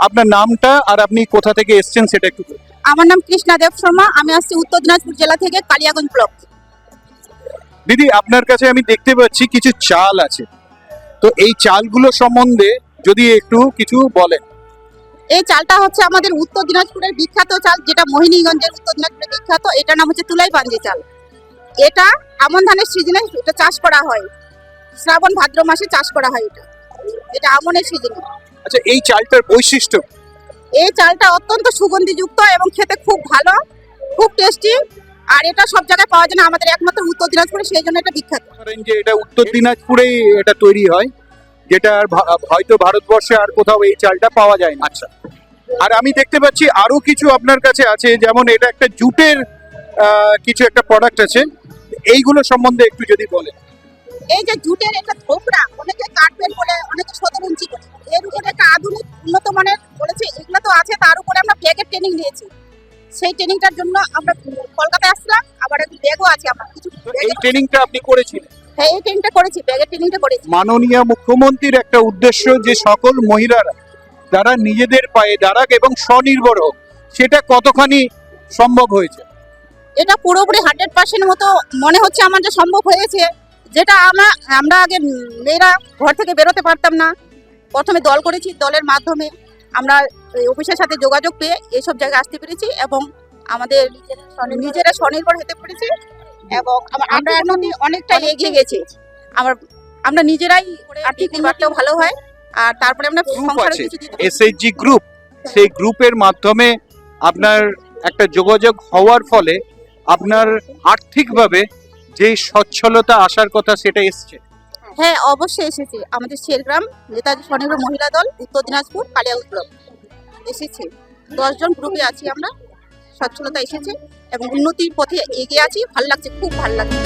আপনার নামটা আর আপনি কোথা থেকে এসেছেন সেটা একটু বলুন। আমার নাম কৃষ্ণা দেব শর্মা, আমি আসছি উত্তর দিনাজপুর জেলা থেকে, কালিয়াগঞ্জ ব্লক। দিদি, আপনার কাছে আমি দেখতে পাচ্ছি কিছু চাল আছে, তো এই চালগুলো সম্বন্ধে যদি একটু কিছু বলেন। এই চালটা হচ্ছে আমাদের উত্তর দিনাজপুরের বিখ্যাত চাল, যেটা মোহিনীগঞ্জের উত্তর দিনাজপুরের বিখ্যাত। এটার নাম হচ্ছে তুলাই পাঞ্জি চাল। এটা আমন ধানের সিজনে এটা চাষ করা হয়, শ্রাবণ ভাদ্র মাসে চাষ করা হয়। এটা আমনের সিজনে। আচ্ছা, এই চালটার বৈশিষ্ট্য? এই চালটা অত্যন্ত সুগন্ধিযুক্ত এবং খেতে খুব ভালো, খুব টেস্টি। আর এটা সব জায়গায় পাওয়া যায় না, আমাদের একমাত্র উত্তর দিনাজপুরে, সেই জন্য এটা বিখ্যাত। ধরেন যে এটা উত্তর দিনাজপুরেই এটা তৈরি হয়, যেটা হয়তো ভারতবর্ষে আর কোথাও এই চালটা পাওয়া যায় না। আচ্ছা, আর আমি দেখতে পাচ্ছি আরো কিছু আপনার কাছে আছে, যেমন এটা একটা জুটের কিছু একটা প্রোডাক্ট আছে, এইগুলো সম্বন্ধে একটু যদি বলেন। এই যে জুটের একটা থোকরা, অনেকে কাটবেন বলে অনেকে 17 ইঞ্চি করে, এর উপরে একটা আধুনিক উন্নত মানের বলেছে, এগুলো তো আছে, তার উপরে আমরা ব্যাগের ট্রেনিং নিয়েছি। সেই ট্রেনিংটার জন্য আমরা কলকাতায় আসলাম, আবার একটা ব্যাগও আছে আমার কিছু। তো এই ট্রেনিংটা আপনি করেছিলেন? হ্যাঁ, এই ট্রেনিংটা করেছি, ব্যাগের ট্রেনিংটা করেছি। মাননীয় মুখ্যমন্ত্রীর একটা উদ্দেশ্য যে সকল মহিলারা যারা নিজেদের পায়ে দাঁড়াক এবং স্বনির্ভর হোক, সেটা কতখানি সম্ভব হয়েছে? এটা পুরোপুরি 100% মতো মনে হচ্ছে আমার যে সম্ভব হয়েছে। যেটা আমরা আগে মেয়েরা ঘর থেকে বেরোতে পারতাম না, প্রথমে দল করেছি, দলের মাধ্যমে আমরা অফিসের সাথে যোগাযোগ পেয়ে এইসব জায়গায় আসতে পেরেছি এবং আমাদের নিজেরা স্বনির্ভর হতে পেরেছি এবং আমরা এখন অনেকটা এগিয়ে গেছি। আমরা নিজেরাই আর্থিক বাড়লেও ভালো হয়, আর তারপরে আমরা গ্রুপ সংসারে আছে, কিছু দিতে পারি। এসএইচজি গ্রুপ, সেই গ্রুপের মাধ্যমে আপনার একটা যোগাযোগ হওয়ার ফলে আপনার আর্থিকভাবে যে সচ্ছলতা আসার কথা সেটা এসছে। হ্যাঁ, অবশ্যই এসেছে। আমাদের শেরগ্রাম নেতাজি স্বনির্ভর মহিলা দল উত্তর দিনাজপুর কালিয়াগঞ্জ ব্লক এসেছে। 10 জন গ্রুপে আছি আমরা, সচ্ছলতা এসেছে এবং উন্নতির পথে এগিয়ে আছি। ভালো লাগছে, খুব ভালো লাগছে।